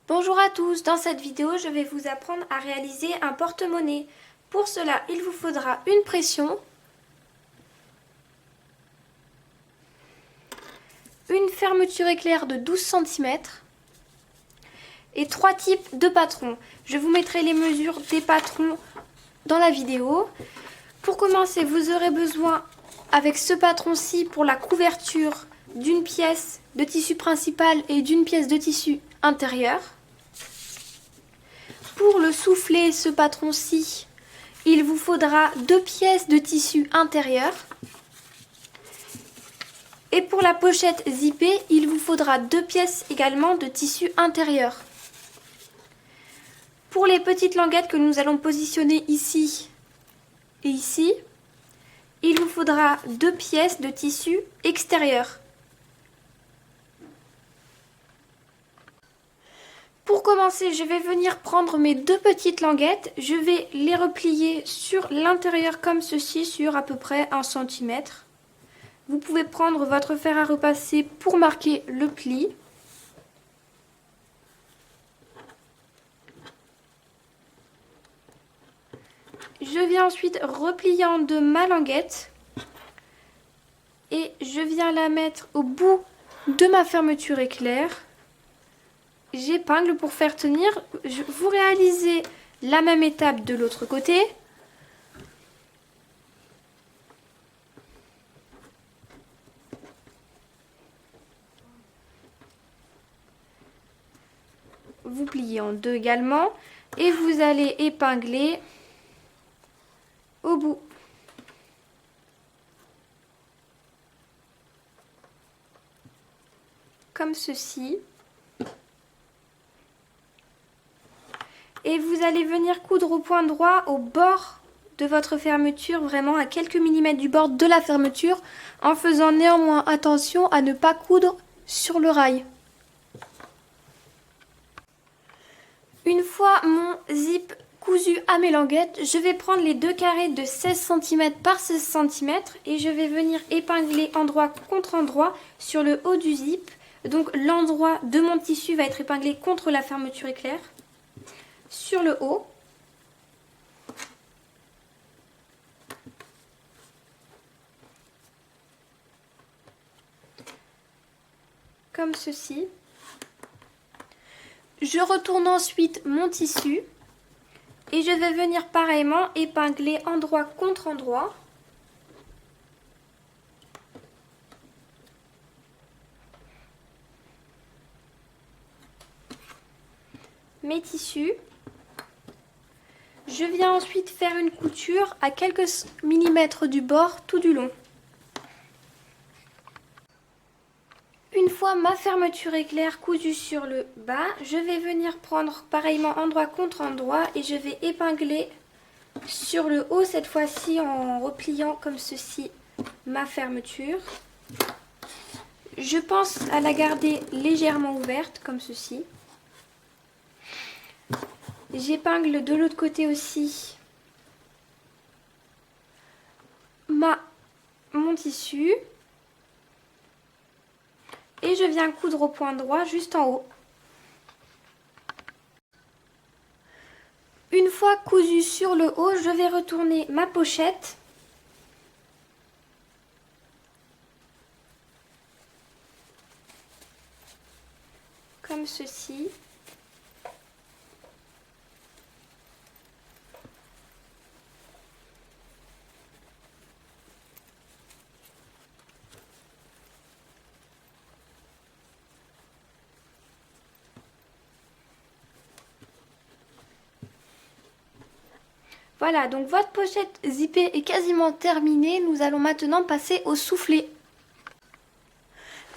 Bonjour à tous, dans cette vidéo je vais vous apprendre à réaliser un porte-monnaie. Pour cela il vous faudra une pression, une fermeture éclair de 12 cm et 3 types de patrons. Je vous mettrai les mesures des patrons dans la vidéo. Pour commencer, vous aurez besoin avec ce patron-ci pour la couverture d'une pièce de tissu principal et d'une pièce de tissu intérieur. Pour le soufflet, ce patron-ci, il vous faudra 2 pièces de tissu intérieur. Et pour la pochette zippée, il vous faudra 2 pièces également de tissu intérieur. Pour les petites languettes que nous allons positionner ici et ici, il vous faudra 2 pièces de tissu extérieur. Pour commencer, je vais venir prendre mes 2 petites languettes, je vais les replier sur l'intérieur comme ceci, sur à peu près 1 cm. Vous pouvez prendre votre fer à repasser pour marquer le pli. Je viens ensuite replier en deux ma languette et je viens la mettre au bout de ma fermeture éclair. J'épingle pour faire tenir. Vous réalisez la même étape de l'autre côté. Vous pliez en deux également et vous allez épingler au bout. Comme ceci. Et vous allez venir coudre au point droit au bord de votre fermeture, vraiment à quelques millimètres du bord de la fermeture, en faisant néanmoins attention à ne pas coudre sur le rail. Une fois mon zip cousu à mes languettes, je vais prendre les 2 carrés de 16 cm par 16 cm et je vais venir épingler endroit contre endroit sur le haut du zip. Donc l'endroit de mon tissu va être épinglé contre la fermeture éclair. Sur le haut. Comme ceci. Je retourne ensuite mon tissu et je vais venir pareillement épingler endroit contre endroit. Mes tissus. Je viens ensuite faire une couture à quelques millimètres du bord tout du long. Une fois ma fermeture éclair cousue sur le bas, je vais venir prendre pareillement endroit contre endroit et je vais épingler sur le haut cette fois-ci en repliant comme ceci ma fermeture. Je pense à la garder légèrement ouverte comme ceci. J'épingle de l'autre côté aussi mon tissu. Et je viens coudre au point droit juste en haut. Une fois cousu sur le haut, je vais retourner ma pochette. Comme ceci. Voilà, donc votre pochette zippée est quasiment terminée. Nous allons maintenant passer au soufflet.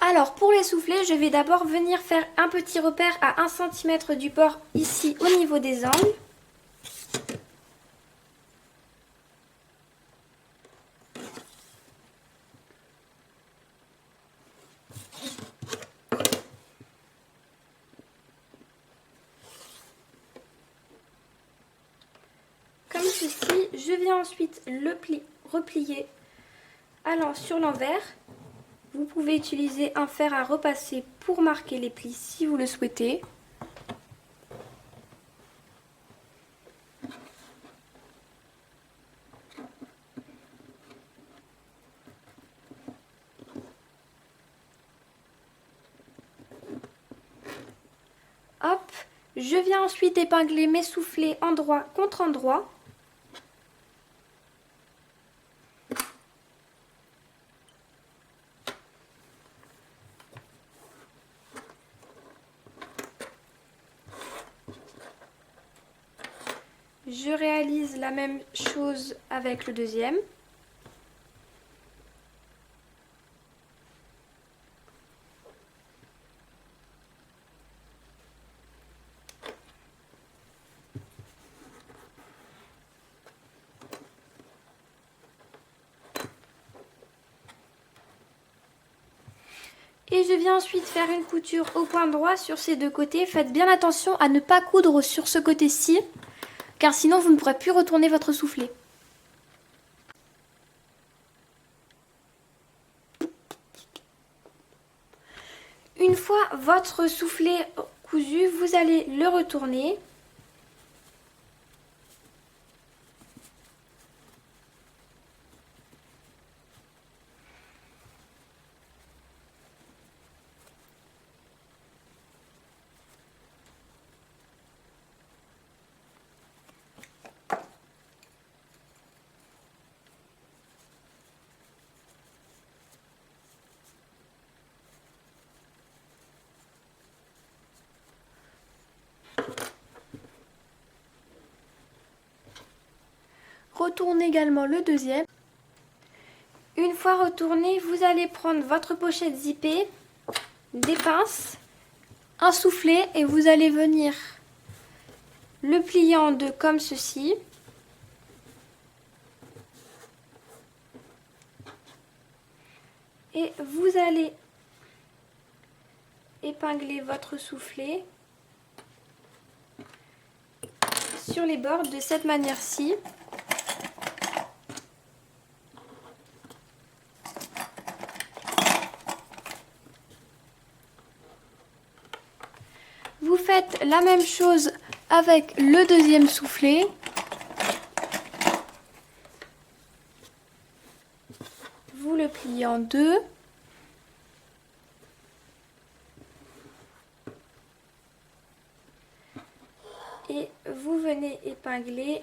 Alors pour les soufflets, je vais d'abord venir faire un petit repère à 1 cm du bord ici au niveau des angles. Comme ceci, je viens ensuite le replier allant sur l'envers. Vous pouvez utiliser un fer à repasser pour marquer les plis si vous le souhaitez. Hop, je viens ensuite épingler mes soufflets endroit contre endroit. Je réalise la même chose avec le deuxième. Et je viens ensuite faire une couture au point droit sur ces deux côtés. Faites bien attention à ne pas coudre sur ce côté-ci, car sinon vous ne pourrez plus retourner votre soufflet. Une fois votre soufflet cousu, vous allez le retourner. Retournez également le deuxième. Une fois retourné, vous allez prendre votre pochette zippée, des pinces, un soufflet et vous allez venir le plier en deux comme ceci. Et vous allez épingler votre soufflet sur les bords de cette manière-ci. Vous faites la même chose avec le deuxième soufflet. Vous le pliez en deux. Et vous venez épingler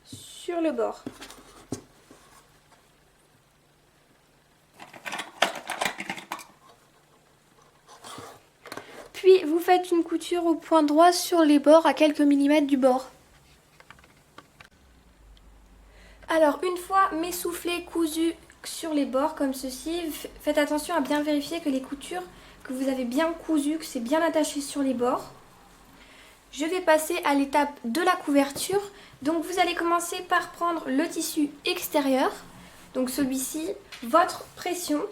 sur le bord. Puis vous faites une couture au point droit sur les bords à quelques millimètres du bord. Alors une fois mes soufflets cousus sur les bords comme ceci, faites attention à bien vérifier que les coutures que vous avez bien cousues, que c'est bien attaché sur les bords. Je vais passer à l'étape de la couverture. Donc vous allez commencer par prendre le tissu extérieur, donc celui-ci, votre pression.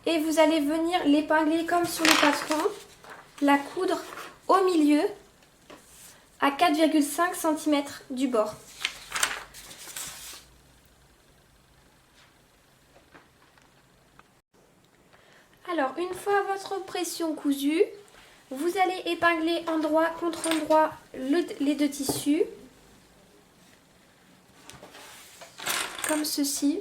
Et vous allez venir l'épingler comme sur le patron, la coudre au milieu à 4,5 cm du bord. Alors une fois votre pression cousue, vous allez épingler endroit contre endroit les deux tissus, comme ceci.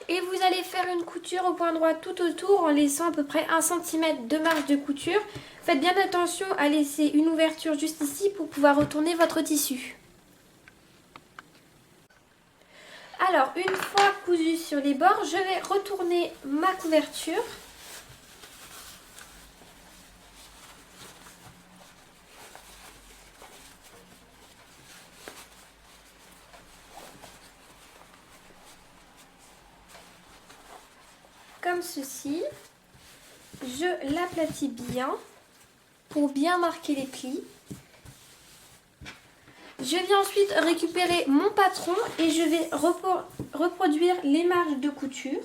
Et vous allez faire une couture au point droit tout autour en laissant à peu près 1 cm de marge de couture. Faites bien attention à laisser une ouverture juste ici pour pouvoir retourner votre tissu. Alors une fois cousu sur les bords, je vais retourner ma couverture. Comme ceci, je l'aplatis bien pour bien marquer les plis. Je viens ensuite récupérer mon patron et je vais reproduire les marges de couture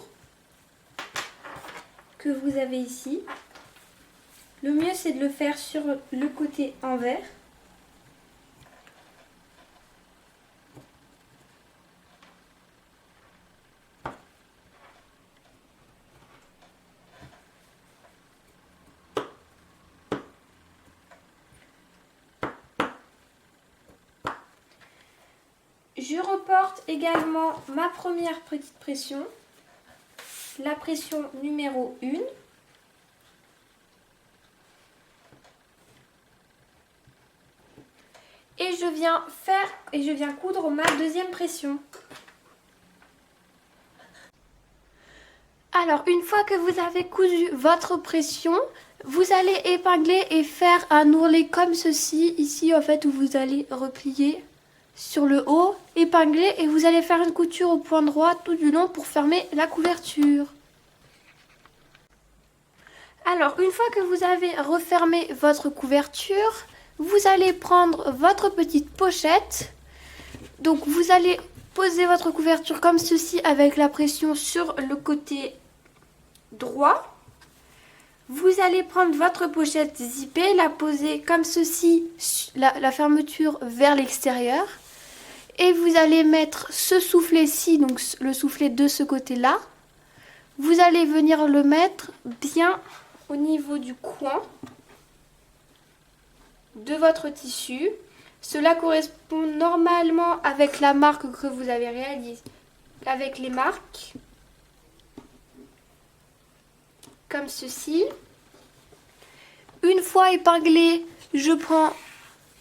que vous avez ici. Le mieux c'est de le faire sur le côté envers. Je reporte également ma première petite pression, la pression numéro 1. Et je viens coudre ma deuxième pression. Alors, une fois que vous avez cousu votre pression, vous allez épingler et faire un ourlet comme ceci, ici en fait, où vous allez replier sur le haut, épingler, et vous allez faire une couture au point droit tout du long pour fermer la couverture. Alors, une fois que vous avez refermé votre couverture, vous allez prendre votre petite pochette. Donc, vous allez poser votre couverture comme ceci avec la pression sur le côté droit. Vous allez prendre votre pochette zippée, la poser comme ceci, la fermeture vers l'extérieur. Et vous allez mettre ce soufflet-ci, donc le soufflet de ce côté-là. Vous allez venir le mettre bien au niveau du coin de votre tissu. Cela correspond normalement avec la marque que vous avez réalisée, avec les marques, comme ceci. Une fois épinglé, je prends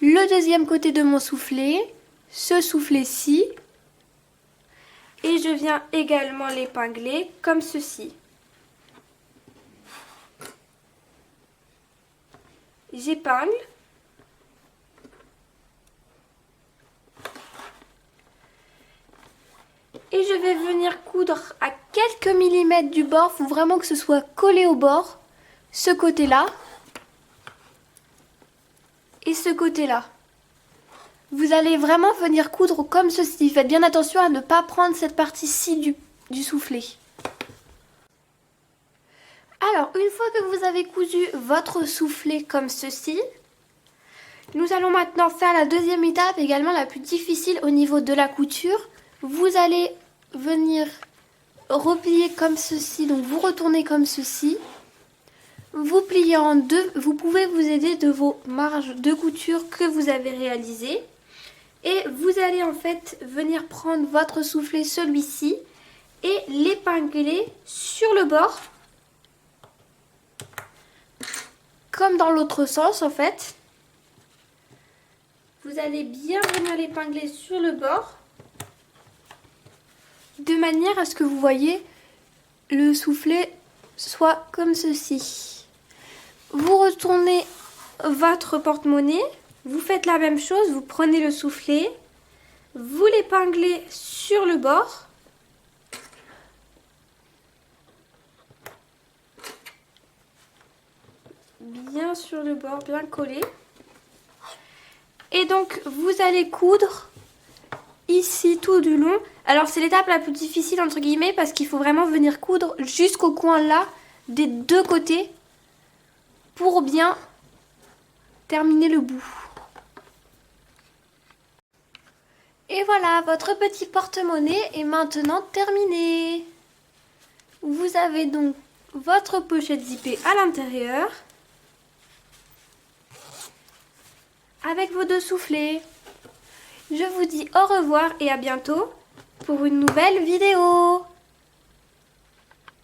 le deuxième côté de mon soufflet, ce soufflet-ci, et je viens également l'épingler comme ceci. J'épingle. Et je vais venir coudre à quelques millimètres du bord. Il faut vraiment que ce soit collé au bord. Ce côté-là. Et ce côté-là. Vous allez vraiment venir coudre comme ceci. Faites bien attention à ne pas prendre cette partie-ci du soufflet. Alors, une fois que vous avez cousu votre soufflet comme ceci, nous allons maintenant faire la deuxième étape, également la plus difficile au niveau de la couture. Vous allez venir replier comme ceci, donc vous retournez comme ceci. Vous pliez en deux, vous pouvez vous aider de vos marges de couture que vous avez réalisées. Et vous allez en fait venir prendre votre soufflet, celui-ci, et l'épingler sur le bord. Comme dans l'autre sens en fait. Vous allez bien venir l'épingler sur le bord. De manière à ce que vous voyez le soufflet soit comme ceci. Vous retournez votre porte-monnaie, vous faites la même chose, vous prenez le soufflet, vous l'épinglez sur le bord. Bien sur le bord, bien collé. Et donc vous allez coudre ici tout du long. Alors c'est l'étape la plus difficile entre guillemets parce qu'il faut vraiment venir coudre jusqu'au coin là des deux côtés pour bien terminer le bout. Et voilà, votre petit porte-monnaie est maintenant terminé. Vous avez donc votre pochette zippée à l'intérieur avec vos deux soufflets. Je vous dis au revoir et à bientôt pour une nouvelle vidéo.